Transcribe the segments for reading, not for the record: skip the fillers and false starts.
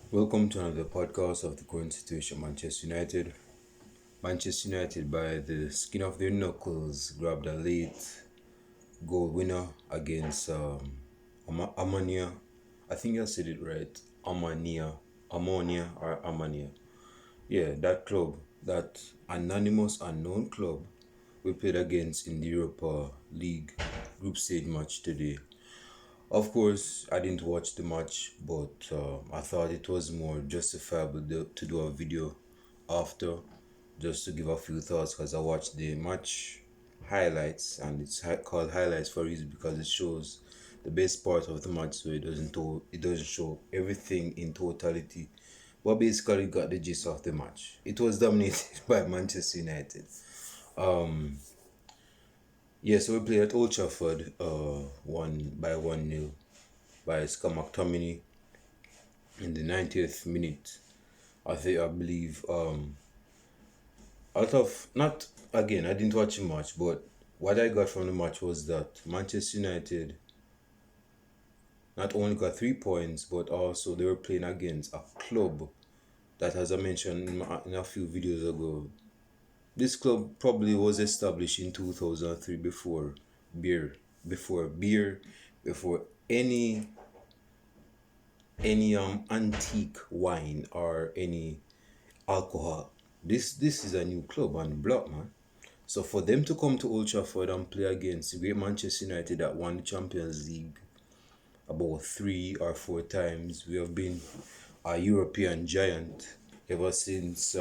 Welcome to another podcast of the current situation, Manchester United. Manchester United, by the skin of their knuckles, grabbed a late goal winner against Omonia. I think I said it right. Omonia or Omonia. Yeah, that club, that anonymous unknown club we played against in the Europa League group stage match today. Of course, I didn't watch the match, but I thought it was more justifiable to do a video after, just to give a few thoughts, because I watched the match highlights, and it's called highlights for a reason because it shows the best part of the match, so it doesn't show everything in totality. But basically, got the gist of the match. It was dominated by Manchester United. Um, yeah, so we played at Old Trafford, 1-0 by Scott McTominay in the 90th minute. I believe, out of, not, again, I didn't watch much, but what I got from the match was that Manchester United not only got 3 points, but also they were playing against a club that, as I mentioned in a few videos ago, this club probably was established in 2003 beer, beer, before any antique wine or any alcohol. This is a new club on the block, man. So for them to come to Old Trafford and play against the great Manchester United that won the Champions League about 3 or 4 times, we have been a European giant ever since.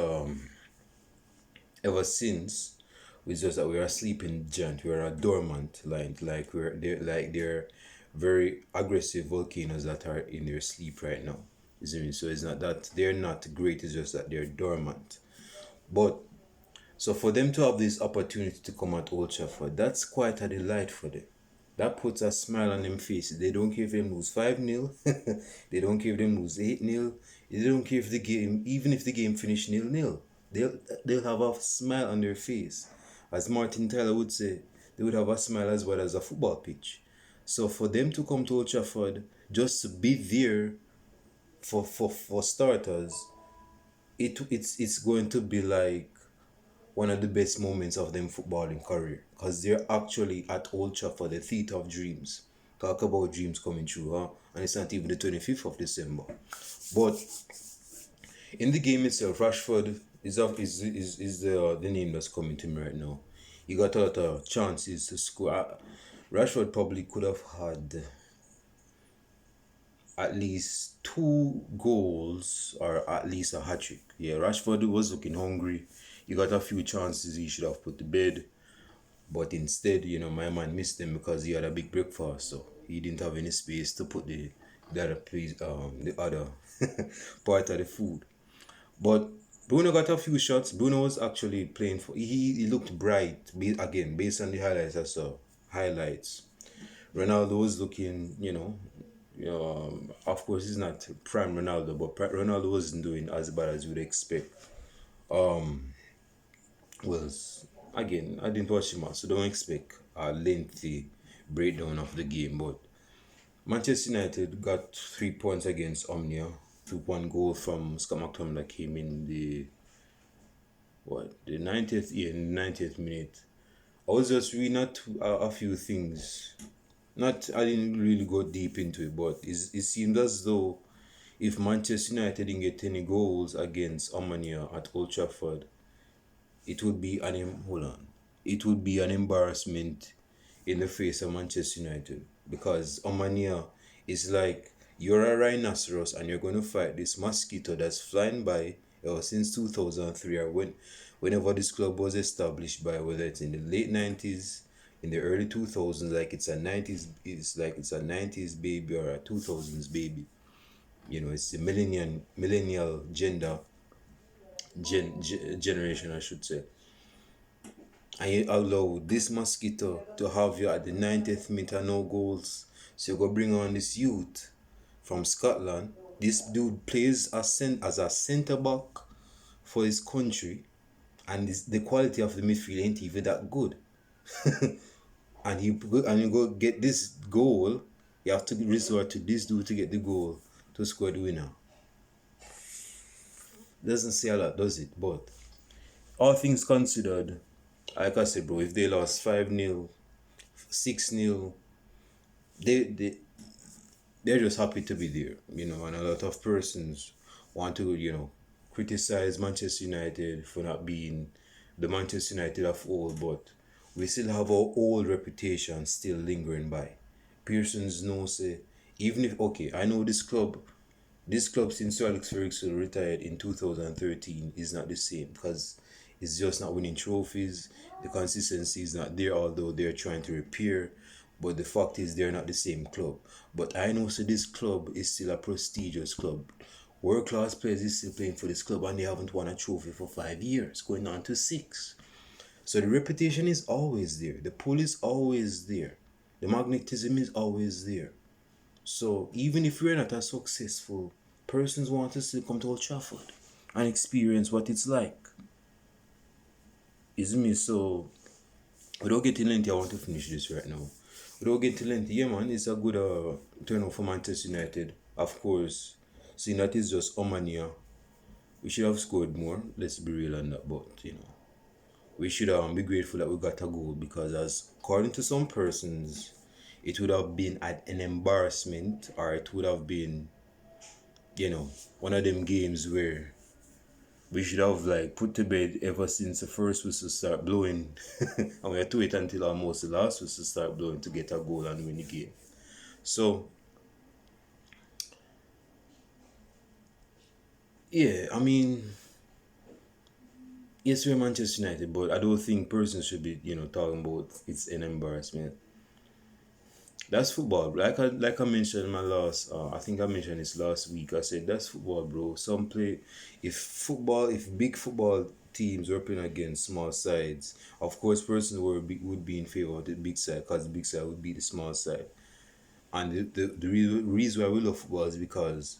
Ever since, it's just that we're a sleeping giant. We're a dormant line, they're very aggressive volcanoes that are in their sleep right now. You see me? So it's not that they're not great, it's just that they're dormant. But so for them to have this opportunity to come at Old Trafford, that's quite a delight for them. That puts a smile on them faces. They don't care if them lose 5-0. They don't care if them lose 8-0. They don't care if the game, even if the game finish 0-0. They'll have a smile on their face. As Martin Tyler would say, they would have a smile as well as a football pitch. So for them to come to Old Trafford, just to be there for starters, it's going to be like one of the best moments of them footballing career, because they're actually at Old Trafford, the theatre of dreams. Talk about dreams coming true, huh? And it's not even the 25th of December. But in the game itself, Rashford is the name that's coming to me right now. He got a lot of chances to score. Rashford probably could have had at least 2 goals or at least a hat trick. Yeah, Rashford was looking hungry. He got a few chances he should have put to bed, but instead, my man missed them because he had a big breakfast, so he didn't have any space to put the other part of the food. But Bruno got a few shots. Bruno was actually playing for. He looked bright. Again, based on the highlights I saw. Highlights. Ronaldo was looking, of course, he's not prime Ronaldo, but Ronaldo wasn't doing as bad as you would expect. Was again, I didn't watch him out, so don't expect a lengthy breakdown of the game. But Manchester United got 3 points against Omnia through one goal from Scott McTominay that came in the 90th, yeah, in the 90th minute. I was just reading a few things. Not I didn't really go deep into it, but it seemed as though if Manchester United didn't get any goals against Omonia at Old Trafford, it would be it would be an embarrassment in the face of Manchester United, because Omonia is like you're a rhinoceros and you're going to fight this mosquito that's flying by since 2003, or whenever this club was established, by whether it's in the late 90s, in the early 2000s, like it's a 90s baby or a 2000s baby. It's the millennial generation, I should say. And you allow this mosquito to have you at the 90th minute, no goals. So you go bring on this youth from Scotland. This dude plays as a centre back for his country, and the quality of the midfield ain't even that good. And you go get this goal. You have to resort to this dude to get the goal to score the winner. Doesn't say a lot, does it? But all things considered, like I said, bro, if they lost 5-0, 6-0, they they're just happy to be there, and a lot of persons want to, criticize Manchester United for not being the Manchester United of old, but we still have our old reputation still lingering by. Persons know say, even if okay, I know this club since Sir Alex Ferguson retired in 2013 is not the same because it's just not winning trophies. The consistency is not there, although they're trying to repair. But the fact is, they're not the same club. But I know, so this club is still a prestigious club. World class players is still playing for this club, and they haven't won a trophy for 5 years, going on to six. So the reputation is always there. The pull is always there. The magnetism is always there. So even if we're not as successful, persons want to still come to Old Trafford and experience what it's like. Isn't me? So without getting lengthy, I want to finish this right now. Without getting lengthy, yeah man, it's a good turnout for Manchester United. Of course, seeing that it's just Omonia, we should have scored more. Let's be real on that, but we should be grateful that we got a goal because, as according to some persons, it would have been an embarrassment, or it would have been, one of them games where we should have like put to bed ever since the first whistle start blowing, and we had to wait until almost the last whistle start blowing to get a goal and win the game. So yeah, I mean, yes, we're Manchester United, but I don't think persons should be, talking about it's an embarrassment. That's football. Like I mentioned in my last, I think I mentioned this last week. I said that's football, bro. If big football teams were playing against small sides, of course, persons would be in favor of the big side because the big side would be the small side. And the reason why we love football is because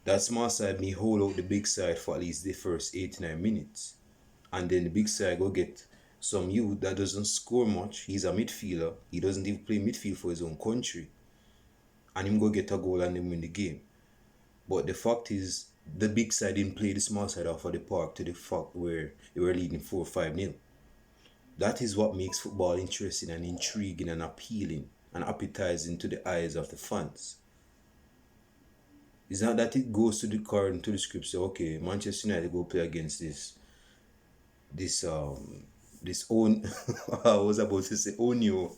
that small side may hold out the big side for at least the first 89 minutes, and then the big side go get some youth that doesn't score much. He's a midfielder. He doesn't even play midfield for his own country, and him go get a goal and then win the game. But the fact is, the big side didn't play the small side off of the park to the fact where they were leading 4-5-0. That is what makes football interesting and intriguing and appealing and appetizing to the eyes of the fans. It's not that it goes to the current to the script say, okay, Manchester United go play against this this own I was about to say Onio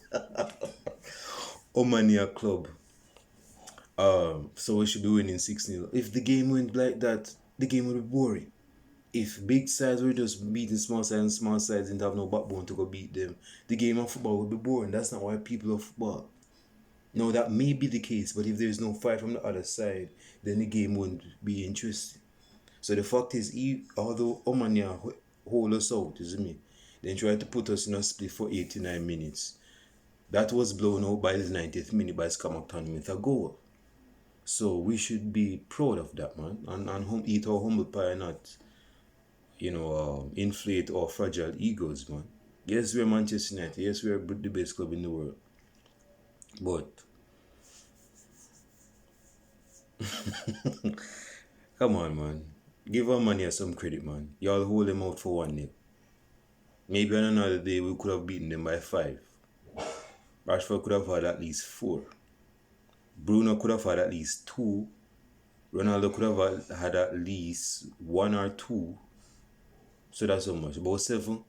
Omania club. So we should be winning 6-0. If the game went like that, the game would be boring. If big sides were just beating small sides and small sides didn't have no backbone to go beat them, the game of football would be boring. That's not why people love football. No, that may be the case, but if there's no fight from the other side, then the game wouldn't be interesting. So the fact is, although Omania hold us out, isn't me? Then tried to put us in a split for 89 minutes. That was blown out by the 90th minute by Skamactan with a goal. So we should be proud of that, man, and eat our humble pie, not inflate our fragile egos, man. Yes, we're Manchester United. Yes, we're the best club in the world. But come on, man. Give our money some credit, man. Y'all hold them out for 1-0. Maybe on another day we could have beaten them by 5. Rashford could have had at least 4. Bruno could have had at least 2. Ronaldo could have had at least 1 or 2. So that's how much? About 7.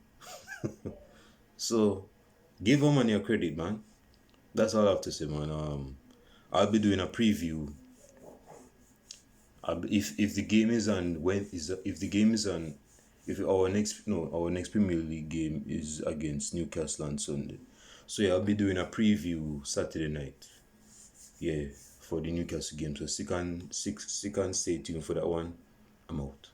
So give our money a credit, man. That's all I have to say, man. I'll be doing a preview. If the game is on if our next Premier League game is against Newcastle on Sunday. So yeah, I'll be doing a preview Saturday night. Yeah, for the Newcastle game. So stick and stay tuned for that one. I'm out.